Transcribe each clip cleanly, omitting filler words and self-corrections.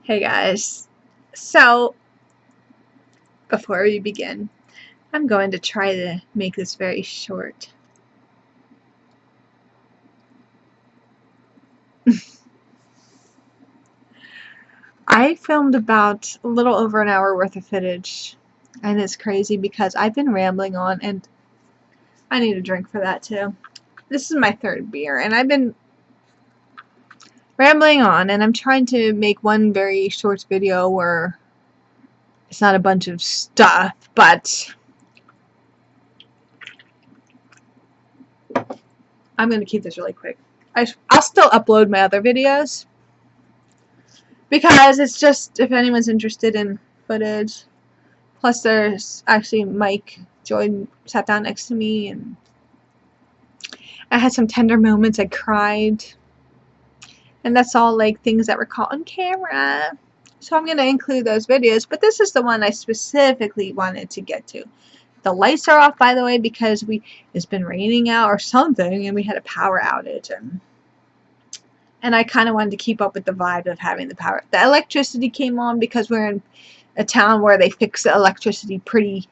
Hey guys, so before we begin, I'm going to try to make this very short. I filmed about a little over an hour worth of footage, and it's crazy because I've been rambling on, and I need a drink for that too. This is my third beer, and I've been rambling on, and I'm trying to make one very short video where it's not a bunch of stuff, but I'm going to keep this really quick. I'll still upload my other videos, because it's just if anyone's interested in footage. Plus, there's actually Mike sat down next to me, and I had some tender moments. I cried, and that's all like things that were caught on camera. So I'm gonna include those videos, but this is the one I specifically wanted to get to. The lights are off, by the way, because it's been raining out or something, and we had a power outage, and I kind of wanted to keep up with the vibe of having the power. The electricity came on because we're in a town where they fix the electricity pretty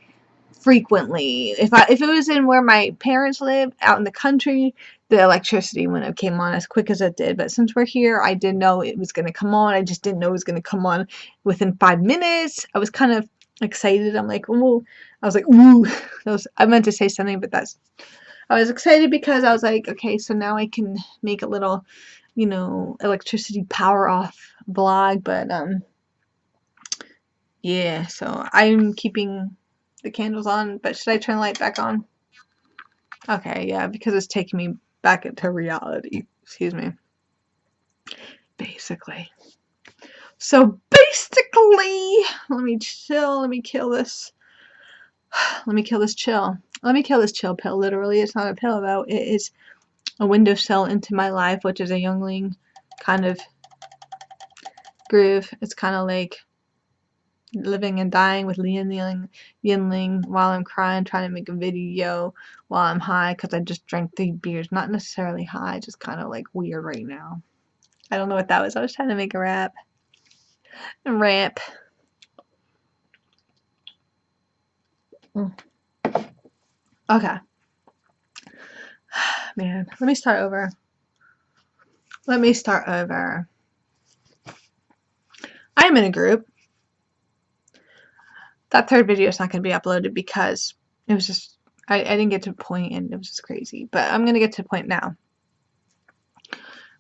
frequently. If it was in where my parents live, out in the country, the electricity wouldn't have came on as quick as it did. But since we're here, I didn't know it was going to come on. I just didn't know it was going to come on within 5 minutes. I was kind of excited. I'm like, ooh. I was like, ooh. I meant to say something, but I was excited because I was like, okay, so now I can make a little, electricity power off vlog. But yeah, so I'm keeping the candles on, but should I turn the light back on? Okay, yeah, because it's taking me back into reality. Excuse me. Basically. So basically, let me chill. Let me kill this. Let me kill this chill. Let me kill this chill pill. Literally, it's not a pill though. It is a windowsill into my life, which is a youngling kind of groove. It's kind of like living and dying with Yinling while I'm crying, trying to make a video while I'm high because I just drank 3 beers. Not necessarily high, just kind of like weird right now. I don't know what that was. I was trying to make a rap. A rap. Okay. Man, let me start over. I am in a group. That third video is not going to be uploaded because it was just, I didn't get to a point and it was just crazy. But I'm going to get to the point now.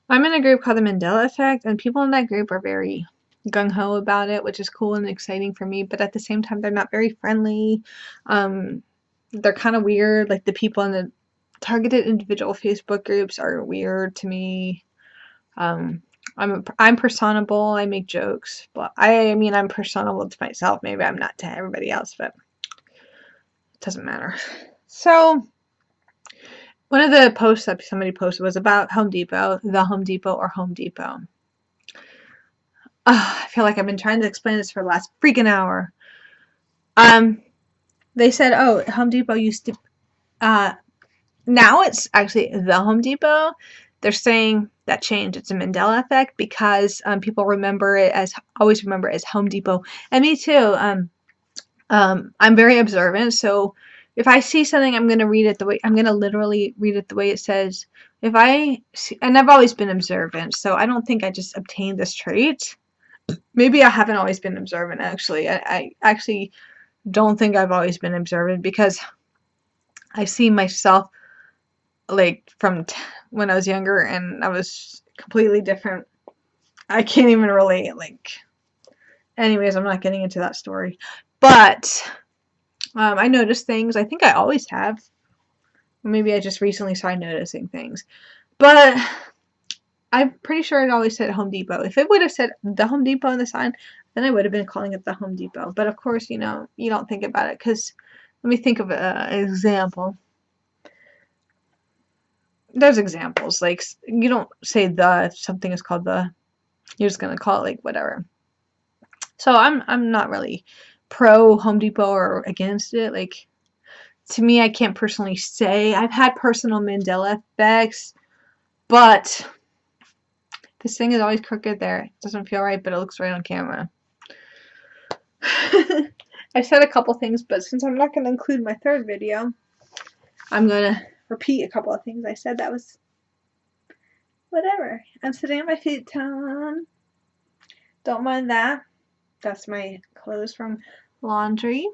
I'm in a group called the Mandela Effect, and people in that group are very gung-ho about it, which is cool and exciting for me, but at the same time, they're not very friendly. They're kind of weird. Like, the people in the targeted individual Facebook groups are weird to me. I'm personable. I make jokes, but I mean, I'm personable to myself. Maybe I'm not to everybody else, but it doesn't matter. So one of the posts that somebody posted was about Home Depot, the Home Depot or Home Depot. I feel like I've been trying to explain this for the last freaking hour. They said, oh, Home Depot used to, now it's actually the Home Depot. They're saying that change. It's a Mandela effect because people always remember it as Home Depot. And me too. I'm very observant, so if I see something, I'm gonna literally read it the way it says. And I've always been observant, so I don't think I just obtained this trait. Maybe I haven't always been observant, actually. I actually don't think I've always been observant because I see myself, like, from when I was younger, and I was completely different. I can't even relate, like, anyways, I'm not getting into that story. But I notice things. I think I always have. Maybe I just recently started noticing things. But I'm pretty sure it always said Home Depot. If it would have said the Home Depot on the sign, then I would have been calling it the Home Depot. But of course, you don't think about it, because let me think of an example. There's examples. Like, you don't say the if something is called the. You're just going to call it, like, whatever. So I'm not really pro Home Depot or against it. Like, to me, I can't personally say I've had personal Mandela effects, but This thing is always crooked there. It doesn't feel right, but it looks right on camera. I said a couple things, but since I'm not going to include my third video, I'm going to repeat a couple of things I said. That was whatever. I'm sitting on my futon. Don't mind that. That's my clothes from laundry.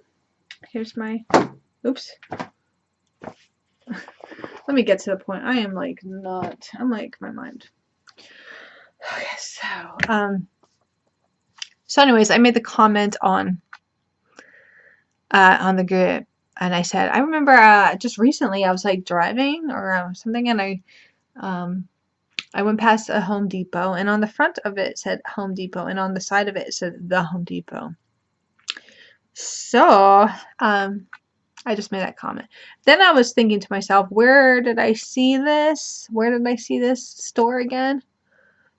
Here's my, oops. Let me get to the point. I am like not, I'm like my mind. Okay, so anyways, I made the comment on the group, and I said, I remember just recently I was like driving or something, and I went past a Home Depot, and on the front of it said Home Depot, and on the side of it said the Home Depot. So I just made that comment. Then I was thinking to myself, where did I see this? Where did I see this store again?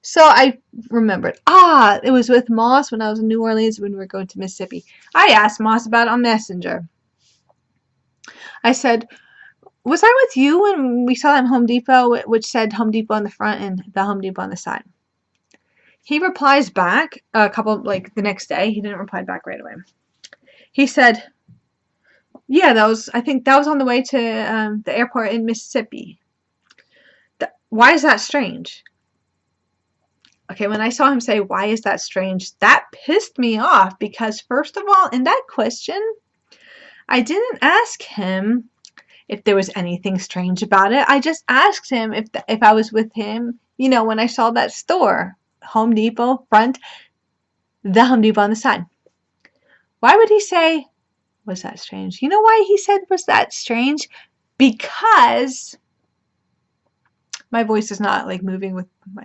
So I remembered. It was with Moss when I was in New Orleans when we were going to Mississippi. I asked Moss about it on Messenger. I said, was I with you when we saw that Home Depot, which said Home Depot on the front and the Home Depot on the side? He replies back the next day. He didn't reply back right away. He said, yeah, I think that was on the way to the airport in Mississippi. Why is that strange? Okay, when I saw him say, why is that strange? That pissed me off because, first of all, in that question, I didn't ask him if there was anything strange about it. I just asked him if I was with him, when I saw that store, Home Depot front, the Home Depot on the side. Why would he say, was that strange? You know why he said, was that strange? Because my voice is not like moving with my...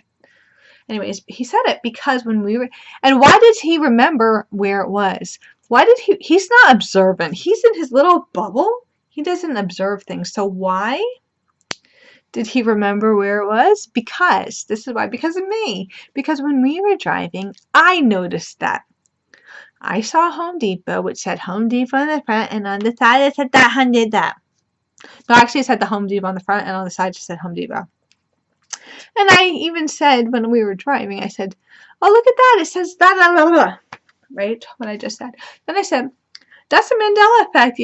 Anyways, he said it because when we were... And why did he remember where it was? Why did he... He's not observant. He's in his little bubble. He doesn't observe things. So why did he remember where it was? Because, this is why, because of me. Because when we were driving, I noticed that. I saw Home Depot, which said Home Depot on the front, and on the side it said that Home Depot. No, actually it said the Home Depot on the front, and on the side it said Home Depot. And I even said, when we were driving, I said, oh, look at that. It says da da da da. Right? What I just said. Then I said, that's the Mandela effect,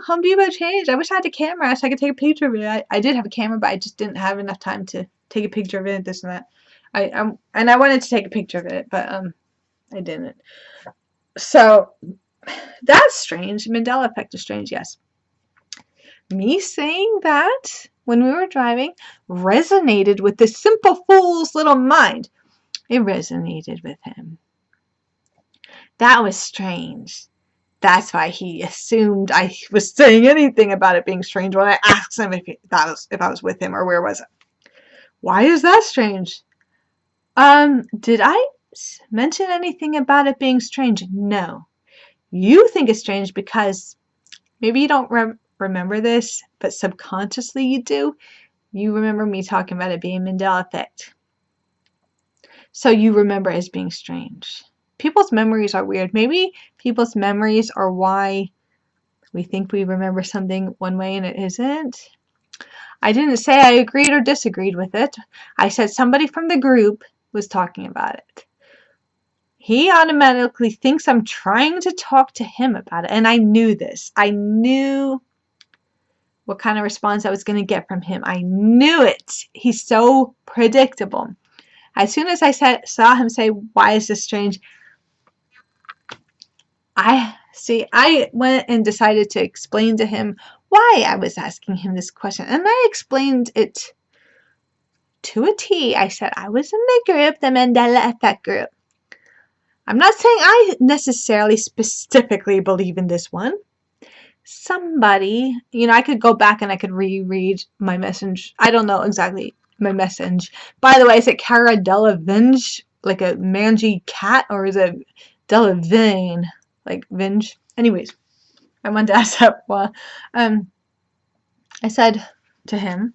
Home Depot changed. I wish I had a camera so I could take a picture of it. I did have a camera, but I just didn't have enough time to take a picture of it, this and that. And I wanted to take a picture of it, but I didn't. So that's strange. Mandela effect is strange, yes. Me saying that when we were driving resonated with this simple fool's little mind. It resonated with him. That was strange. That's why he assumed I was saying anything about it being strange when I asked him if I was with him or where was it. Why is that strange? Did I mention anything about it being strange? No. You think it's strange because maybe you don't remember this, but subconsciously you do. You remember me talking about it being Mandela effect. So you remember it as being strange. People's memories are weird. Maybe people's memories are why we think we remember something one way and it isn't. I didn't say I agreed or disagreed with it. I said somebody from the group was talking about it. He automatically thinks I'm trying to talk to him about it. And I knew this. I knew what kind of response I was going to get from him. I knew it. He's so predictable. As soon as I saw him say, why is this strange? I went and decided to explain to him why I was asking him this question. And I explained it to a T. I said, I was in the group, the Mandela effect group. I'm not saying I necessarily specifically believe in this one. Somebody, I could go back and I could reread my message. I don't know exactly my message. By the way, is it Cara Delevingne, like a mangy cat, or is it Delevingne, like Vinge? Anyways, I wanted to ask that one. I said to him,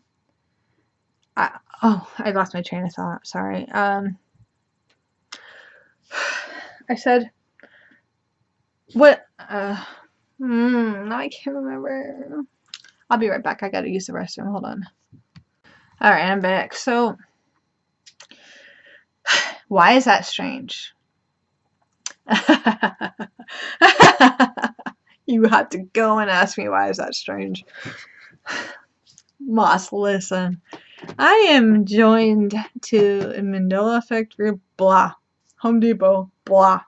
I lost my train of thought. Sorry. I said, what? No, I can't remember. I'll be right back. I gotta use the restroom. Hold on. Alright, I'm back. So, Why is that strange? You have to go and ask me why is that strange. Moss, listen. I am joined to a Mandela Effect group, blah. Home Depot, blah.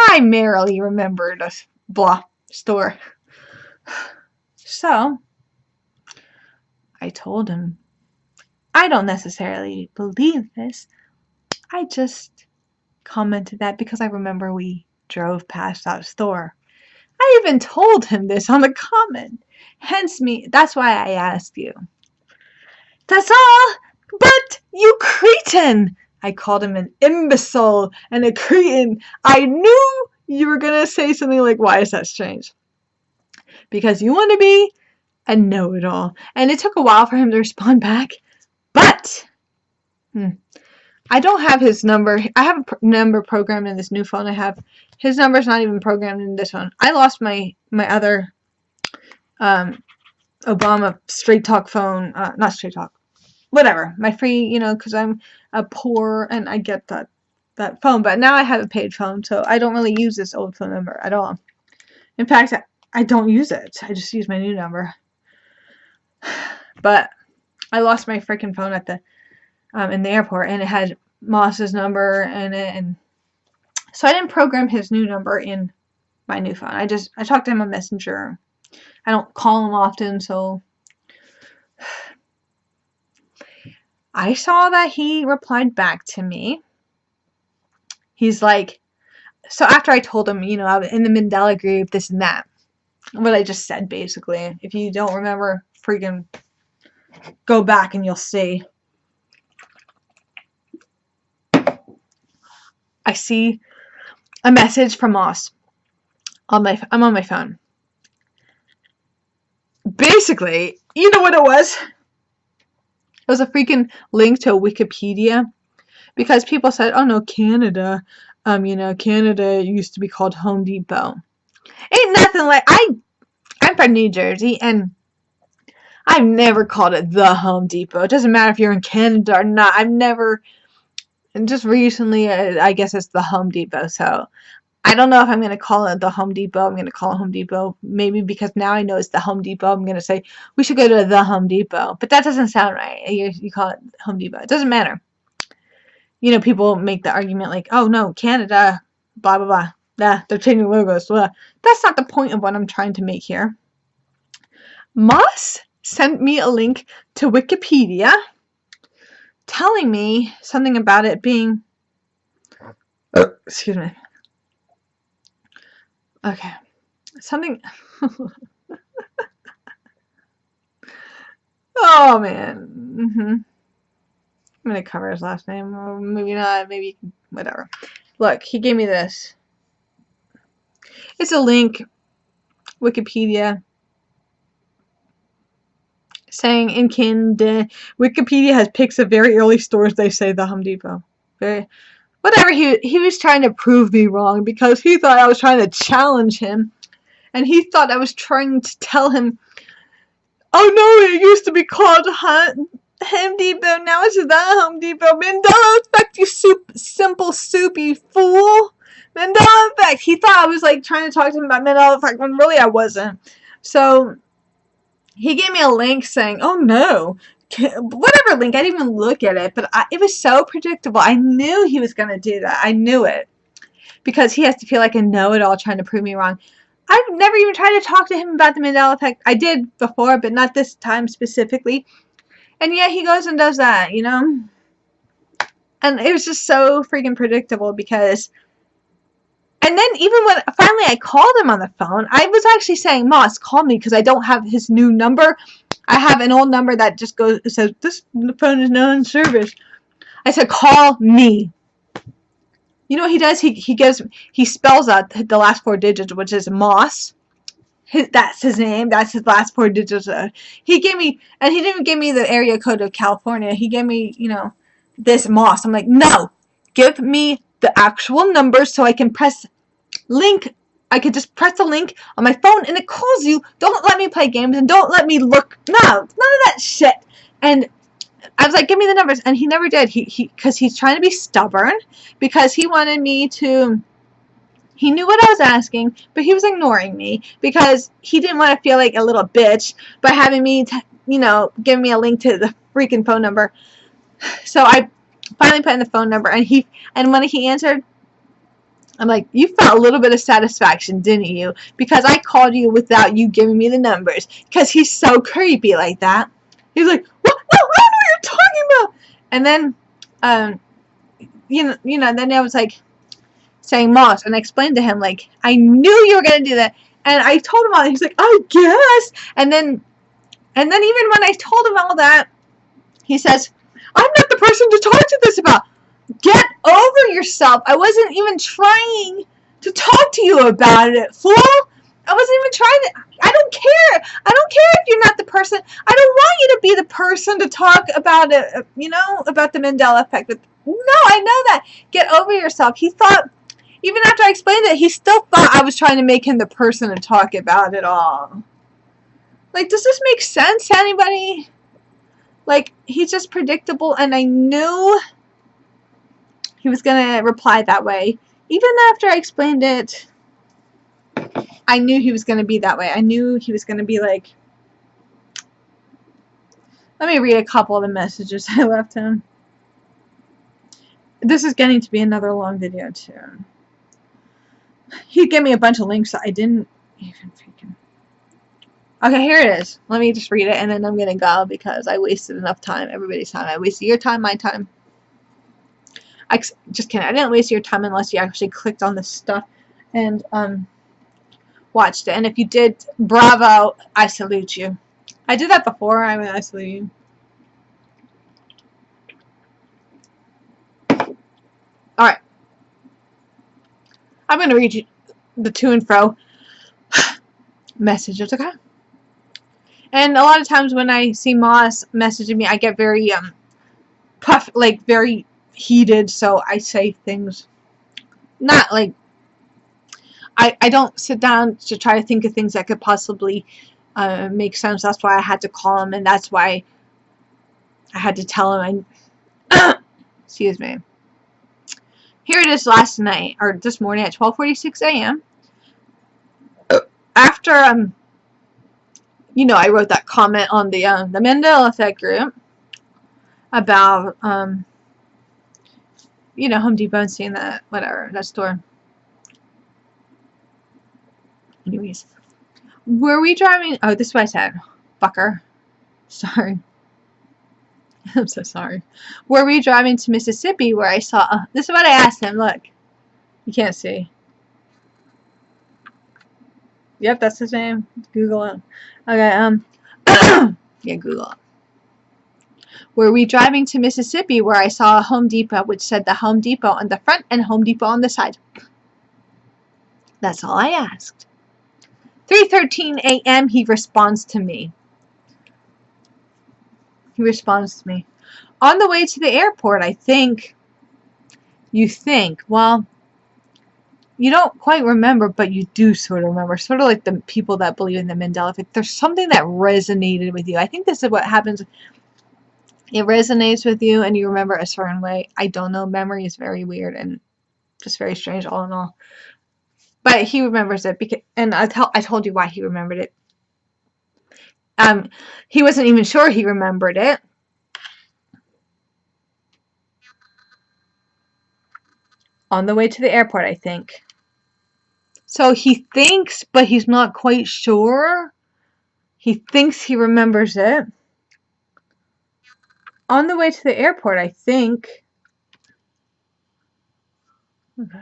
I merely remembered a blah store. So, I told him, I don't necessarily believe this. I just commented that because I remember we drove past that store. I even told him this on the comment. Hence me, that's why I asked you. That's all, but you cretin! I called him an imbecile and a cretin. I knew you were going to say something like, why is that strange? Because you want to be a know-it-all. And it took a while for him to respond back. But I don't have his number. I have a number programmed in this new phone I have. His number's not even programmed in this one. I lost my other Obama Straight Talk phone. Not Straight Talk. Whatever. My free, because I'm a poor and I get that phone. But now I have a paid phone, so I don't really use this old phone number at all. In fact, I don't use it. I just use my new number. But I lost my freaking phone at the in the airport, and it had Moss's number in it, and so I didn't program his new number in my new phone. I talked to him on Messenger. I don't call him often, so I saw that he replied back to me. He's like, so after I told him, I was in the Mandela group, this and that, what I just said basically. If you don't remember, freaking go back and you'll see. I see a message from Moss I'm on my phone. Basically, you know what it was? It was a freaking link to Wikipedia, because people said, "Oh no, Canada, Canada used to be called Home Depot." Ain't nothing like I'm from New Jersey, and I've never called it the Home Depot. It doesn't matter if you're in Canada or not. I've never. And just recently, I guess it's the Home Depot. So I don't know if I'm going to call it the Home Depot. I'm going to call it Home Depot. Maybe because now I know it's the Home Depot, I'm going to say, we should go to the Home Depot. But that doesn't sound right. You call it Home Depot. It doesn't matter. People make the argument like, oh no, Canada, blah, blah, blah. Nah, they're changing logos. Blah. That's not the point of what I'm trying to make here. Moss sent me a link to Wikipedia telling me something about it being, excuse me. Okay. Something. Oh, man. I'm going to cover his last name. Or maybe not. Maybe, whatever. Look, he gave me this. It's a link, Wikipedia, saying in Canada, Wikipedia has pics of very early stores, they say the Home Depot. Okay. Whatever, he was trying to prove me wrong because he thought I was trying to challenge him. And he thought I was trying to tell him, oh no, it used to be called Home Depot, now it's the Home Depot. Mandela Effect, you simple soupy fool. Mandela Effect. He thought I was like trying to talk to him about Mandela Effect when really I wasn't. So he gave me a link saying, oh no, whatever link, I didn't even look at it, but it was so predictable. I knew he was going to do that. I knew it. Because he has to feel like a know-it-all trying to prove me wrong. I've never even tried to talk to him about the Mandela Effect. I did before, but not this time specifically. And yet he goes and does that, And it was just so freaking predictable because... And then even when finally I called him on the phone, I was actually saying, Moss, call me because I don't have his new number. I have an old number that just says, this phone is not in service. I said, call me. You know what he does? He spells out the last 4 digits, which is Moss. That's his name. That's his last 4 digits. He gave me, and he didn't give me the area code of California. He gave me, this Moss. I'm like, no, give me the actual number so I can press link. I could just press the link on my phone and it calls you. Don't let me play games and don't let me look. No, none of that shit. And I was like, give me the numbers, and he never did. Because he's trying to be stubborn, because he wanted me to. He knew what I was asking, but he was ignoring me because he didn't want to feel like a little bitch by having me, give me a link to the freaking phone number. So I finally put in the phone number, and when he answered, I'm like, you felt a little bit of satisfaction, didn't you? Because I called you without you giving me the numbers. Because he's so creepy like that. He's like, what? No, I don't know what you're talking about. And then, then I was like saying Moss, and I explained to him, like, I knew you were going to do that. And I told him all that. He's like, I guess. And then even when I told him all that, he says, I'm not the person to talk to this about. Get over yourself. I wasn't even trying to talk to you about it, fool. I wasn't even trying to. I don't care. I don't care if you're not the person. I don't want you to be the person to talk about it, about the Mandela effect. No, I know that. Get over yourself. He thought, even after I explained it, he still thought I was trying to make him the person to talk about it all. Like, does this make sense to anybody? Like, he's just predictable, and I knew he was going to reply that way. Even after I explained it, I knew he was going to be that way. I knew he was going to be like... Let me read a couple of the messages I left him. This is getting to be another long video, too. He gave me a bunch of links that I didn't even freaking... Okay, here it is. Let me just read it, and then I'm going to go because I wasted enough time. Everybody's time. I wasted your time, my time. Just kidding. I didn't waste your time unless you actually clicked on this stuff and watched it. And if you did, bravo, I salute you. I did that before. I salute you. Alright. I'm going to read you the to and fro messages, okay? And a lot of times when I see Moss messaging me, I get very very heated, so I say things not like I don't sit down to try to think of things that could possibly make sense. That's why I had to call him, and that's why I had to tell him. Excuse me. Here it is last night, or this morning at 12:46 a.m. After I wrote that comment on the Mandela Effect group about Home Depot and seeing that that store. Anyways, were we driving? Oh, this is what I said. Fucker. Sorry. I'm so sorry. Were we driving to Mississippi where I saw... this is what I asked him. Look. You can't see. Yep, that's his name. Google it. Okay, yeah, Google it. Were we driving to Mississippi where I saw a Home Depot which said the Home Depot on the front and Home Depot on the side? That's all I asked. 3:13 a.m. he responds to me. On the way to the airport, I think. You think. Well, you don't quite remember, but you do sort of remember. Sort of like the people that believe in the Mandela effect. There's something that resonated with you. I think this is what happens. It resonates with you and you remember a certain way. I don't know. Memory is very weird and just very strange all in all. But he remembers it, and I told you why he remembered it. He wasn't even sure he remembered it. On the way to the airport, I think. So he thinks, but he's not quite sure. He thinks he remembers it. On the way to the airport, I think. Okay.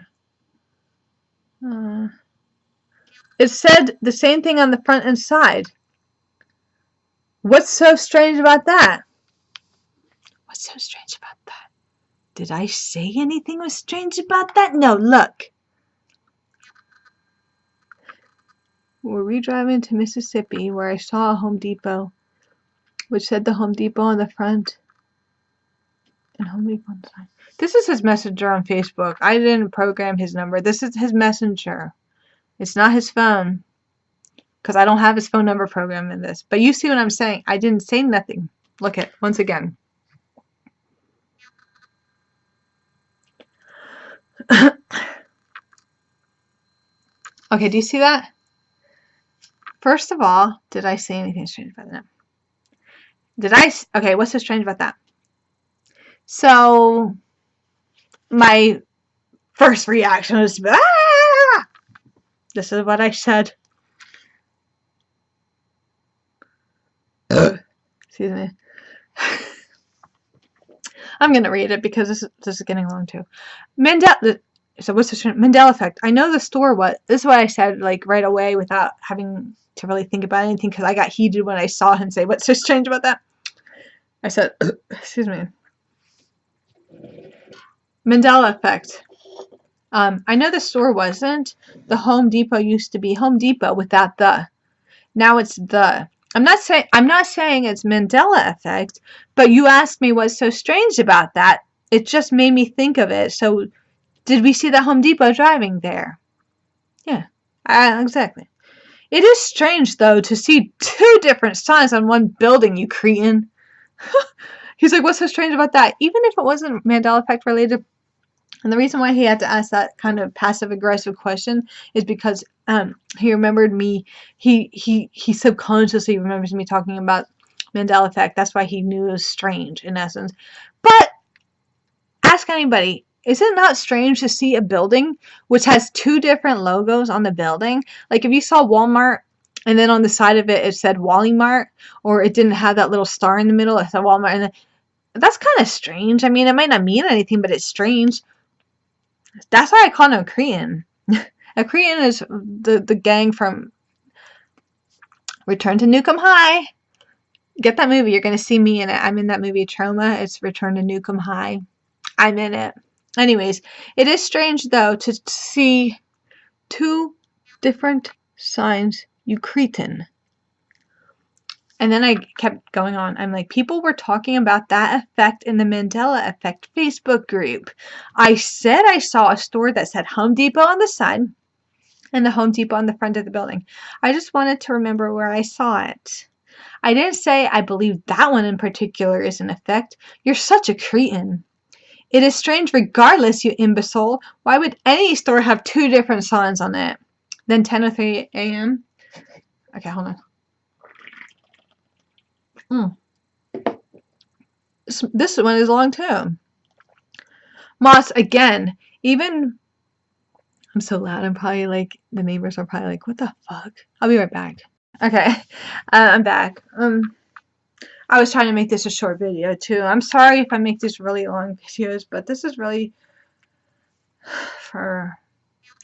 It said the same thing on the front and side. What's so strange about that? What's so strange about that? Did I say anything was strange about that? No, look. Were we driving to Mississippi where I saw a Home Depot which said the Home Depot on the front and Home Depot on the side? This is his messenger on Facebook. I didn't program his number. This is his messenger. It's not his phone. Because I don't have his phone number programmed in this. But you see what I'm saying. I didn't say nothing. Look at once again. Okay, do you see that? First of all, did I say anything strange about that? Did I? Okay, what's so strange about that? So, my first reaction was, ah! This is what I said. Excuse me. I'm going to read it because this is getting long too. So what's the Mandela effect? I know the store this is what I said like right away without having to really think about anything because I got heated when I saw him say, what's so strange about that? I said, excuse me. Mandela effect. I know the store wasn't. The Home Depot used to be Home Depot without the. Now it's the. I'm not saying it's Mandela effect, but you asked me what's so strange about that. It just made me think of it. So, did we see the Home Depot driving there? Yeah, exactly. It is strange though to see two different signs on one building, you cretin. He's like, what's so strange about that? Even if it wasn't Mandela effect related. And the reason why he had to ask that kind of passive-aggressive question is because he remembered me. He subconsciously remembers me talking about Mandela effect. That's why he knew it was strange in essence. But ask anybody, is it not strange to see a building which has two different logos on the building? Like if you saw Walmart and then on the side of it said Wally Mart, or it didn't have that little star in the middle, it said Walmart, and that's kind of strange. I mean, it might not mean anything, but it's strange. That's why I call him a Korean. A Korean is the gang from Return to Nukem High. Get that movie. You're going to see me in it. I'm in that movie Trauma. It's Return to Nukem High. I'm in it. Anyways, it is strange, though, to see two different signs, you cretin. And then I kept going on. I'm like, people were talking about that effect in the Mandela Effect Facebook group. I said I saw a store that said Home Depot on the side and the Home Depot on the front of the building. I just wanted to remember where I saw it. I didn't say I believe that one in particular is an effect. You're such a cretin. It is strange regardless, you imbecile. Why would any store have two different signs on it? Then 10:03 a.m. Okay, hold on. This one is long too. Moss, again, even... I'm so loud. I'm probably like... The neighbors are probably like, what the fuck? I'll be right back. Okay. I'm back. I was trying to make this a short video too. I'm sorry if I make these really long videos, but this is really for...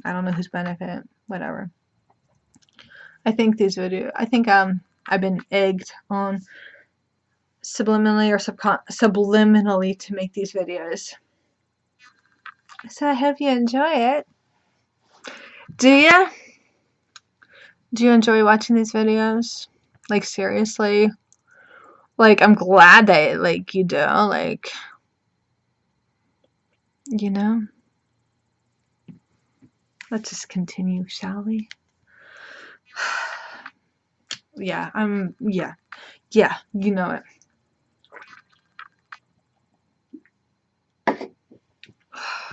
I don't know whose benefit. Whatever. I think I've been egged on subliminally or subliminally to make these videos. So I hope you enjoy it. Do you? Do you enjoy watching these videos? Like seriously? Like I'm glad that like you do. Like, you know? Let's just continue, shall we? Yeah, yeah, you know it.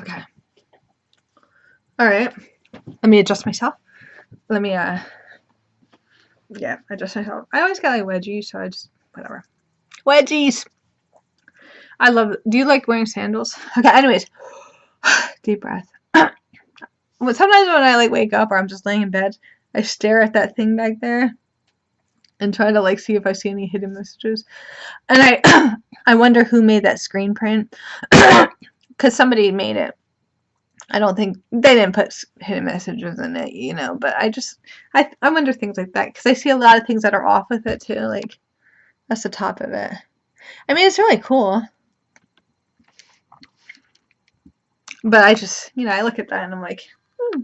Okay. Alright. Let me adjust myself. Let me, yeah, adjust myself. I always get like wedgies, so I just, whatever. Wedgies! I love, do you like wearing sandals? Okay, anyways. Deep breath. But sometimes when I like wake up or I'm just laying in bed, I stare at that thing back there and try to like see if I see any hidden messages. And I wonder who made that screen print. Because somebody made it. I don't think they didn't put hidden messages in it, you know, but I wonder things like that because I see a lot of things that are off with it too, like that's the top of it. I mean, it's really cool, but I just, you know, I look at that and I'm like, all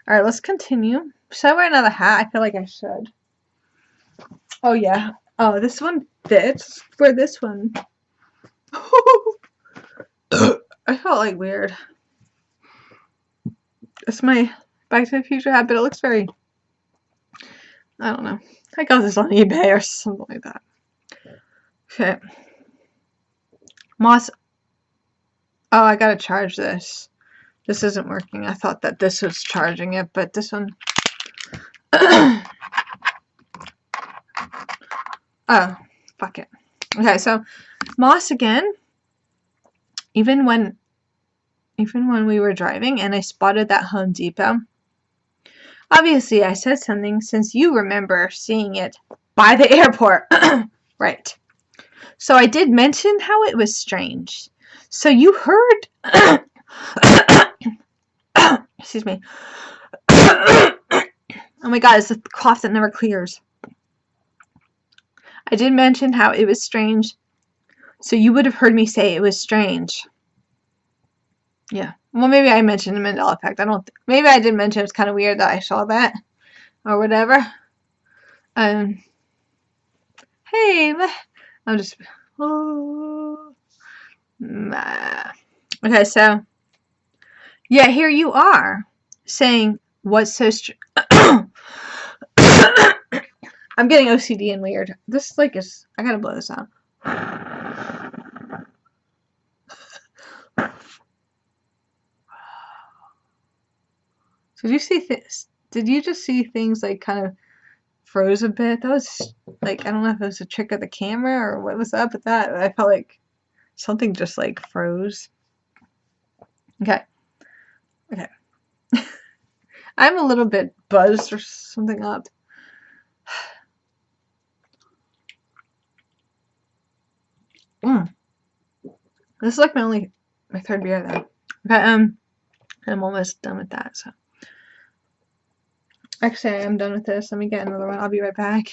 right, let's continue. Should I wear another hat? I feel like I should. Oh yeah. Oh, this one fits. Wear this one. I felt like weird. It's my Back to the Future hat, but it looks very... I don't know. I got this on eBay or something like that. Okay. Moss... Oh, I gotta charge this. This isn't working. I thought that this was charging it, but this one... Oh, fuck it. Okay, so Moss again. Even when we were driving and I spotted that Home Depot, obviously I said something since you remember seeing it by the airport. Right. So I did mention how it was strange. So you heard... Excuse me. Oh my god, it's a cough that never clears. I did mention how it was strange. So you would have heard me say it was strange. Yeah. Well, maybe I mentioned the Mandela effect. Maybe I did mention it's kind of weird that I saw that. Or whatever. Hey, I'm just... Oh. Okay, so... Yeah, here you are. Saying, what's so strange... I'm getting OCD and weird. This, like, is... I gotta blow this out. Did you see this? Did you just see things, like, kind of froze a bit? That was, like, I don't know if it was a trick of the camera or what was up with that. I felt like something just, like, froze. Okay. Okay. I'm a little bit buzzed or something up. This is like my third beer though. Okay, I'm almost done with that, so. Actually, I am done with this. Let me get another one. I'll be right back.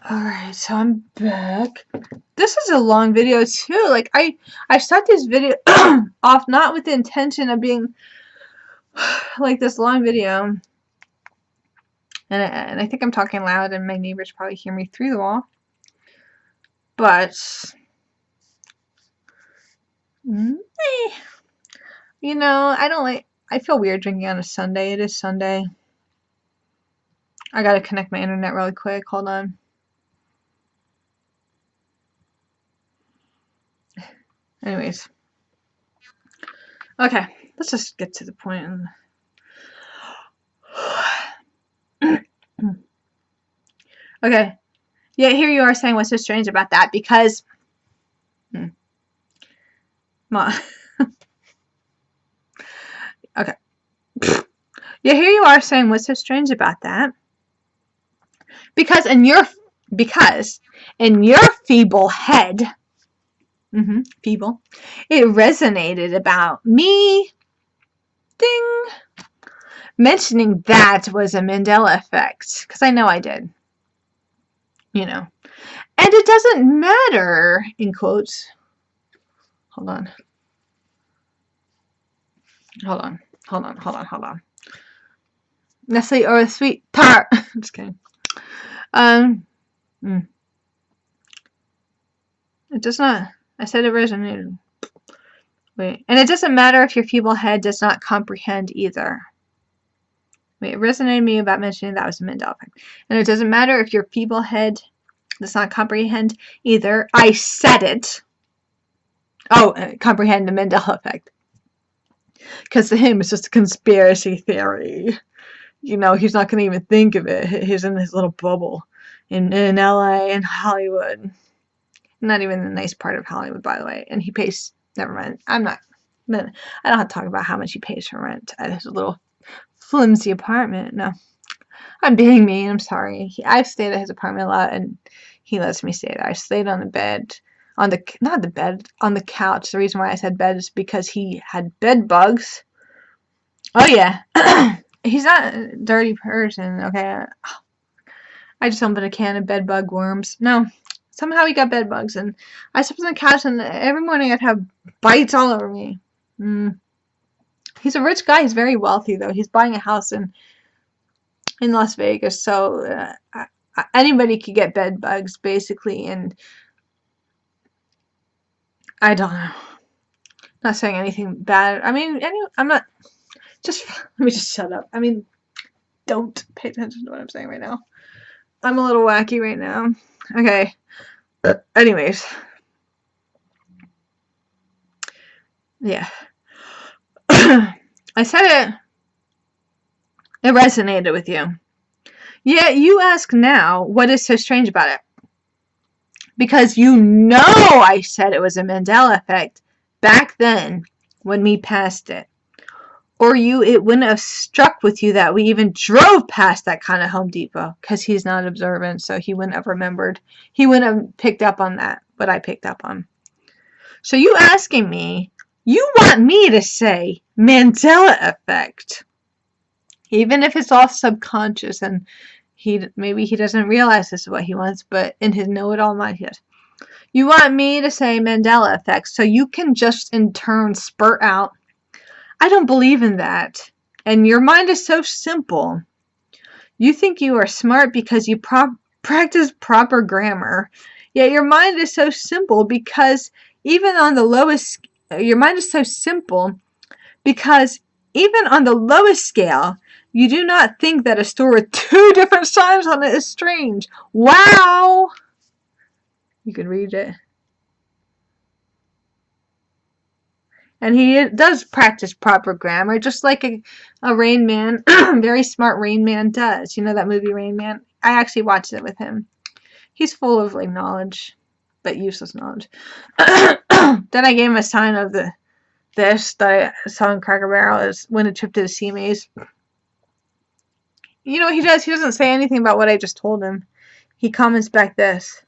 Alright, so I'm back. This is a long video too. Like, I start this video off not with the intention of being like this long video. And I think I'm talking loud and my neighbors probably hear me through the wall. But, you know, I feel weird drinking on a Sunday. It is Sunday. I gotta connect my internet really quick. Hold on. Anyways. Okay, let's just get to the point. Okay. Yeah, here you are saying what's so strange about that because... Okay. Yeah, here you are saying what's so strange about that. Because in your feeble head, feeble, it resonated about me, ding, mentioning that was a Mandela effect. Because I know I did. You know. And it doesn't matter, in quotes. Hold on. Nestle or a sweet tart. I'm just kidding. It does not. I said it resonated. Wait. And it doesn't matter if your feeble head does not comprehend either. Wait, it resonated me about mentioning that was a Mandela effect. And it doesn't matter if your feeble head does not comprehend either. I said it. Oh, comprehend the Mandela effect. Because to him, it's just a conspiracy theory. You know, he's not going to even think of it. He's in his little bubble in LA and Hollywood. Not even the nice part of Hollywood, by the way. And he pays, never mind. I don't have to talk about how much he pays for rent at his little flimsy apartment. No. I'm being mean. I'm sorry. I've stayed at his apartment a lot, and he lets me stay there. I stayed on the bed. On the couch. The reason why I said bed is because he had bed bugs. Oh, yeah. He's not a dirty person, okay? I just opened a can of bed bug worms. No. Somehow he got bed bugs, and I slept on the couch, and every morning I'd have bites all over me. He's a rich guy. He's very wealthy, though. He's buying a house in Las Vegas, so anybody could get bed bugs, basically, and I don't know. I'm not saying anything bad. I mean, I'm not... Just, let me just shut up. I mean, don't pay attention to what I'm saying right now. I'm a little wacky right now. Okay. Anyways. Yeah. I said it. It resonated with you. Yet you ask now, what is so strange about it? Because you know I said it was a Mandela effect back then when we passed it. Or it wouldn't have struck with you that we even drove past that kind of Home Depot, because he's not observant, so he wouldn't have remembered. He wouldn't have picked up on that, what I picked up on. So you asking me, you want me to say Mandela effect, even if it's all subconscious and maybe he doesn't realize this is what he wants, but in his know-it-all mind he does. You want me to say Mandela effect so you can just in turn spurt out, I don't believe in that. And your mind is so simple. You think you are smart because you practice proper grammar. Yet your mind is so simple because even on the lowest, your mind is so simple because even on the lowest scale, you do not think that a store with 2 different signs on it is strange. Wow! You can read it. And he does practice proper grammar, just like a Rain Man, very smart Rain Man does. You know that movie Rain Man? I actually watched it with him. He's full of like knowledge, but useless knowledge. Then I gave him a sign of this that I saw in Cracker Barrel is win a trip to the sea maze. You know what he does? He doesn't say anything about what I just told him. He comments back this.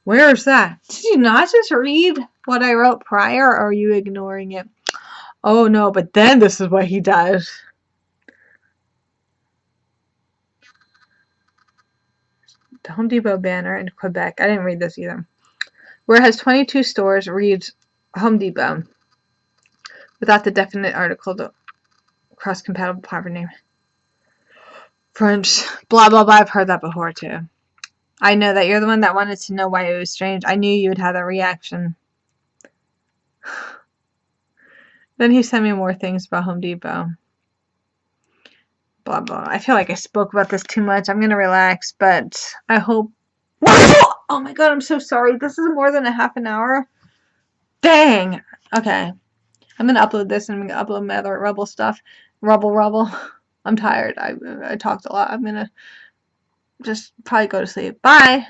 Where is that? Did you not just read what I wrote prior, or are you ignoring it? Oh no, but then this is what he does. The Home Depot banner in Quebec. I didn't read this either. Where it has 22 stores reads Home Depot without the definite article, the cross-compatible platform name. French, blah, blah, blah. I've heard that before too. I know that you're the one that wanted to know why it was strange. I knew you would have that reaction. Then he sent me more things about Home Depot. Blah, blah. I feel like I spoke about this too much. I'm going to relax, but I hope... Oh my god, I'm so sorry. This is more than a half an hour. Dang. Okay. I'm going to upload this and I'm going to upload my other Rebel stuff. Rubble. I'm tired. I talked a lot. I'm going to just probably go to sleep. Bye.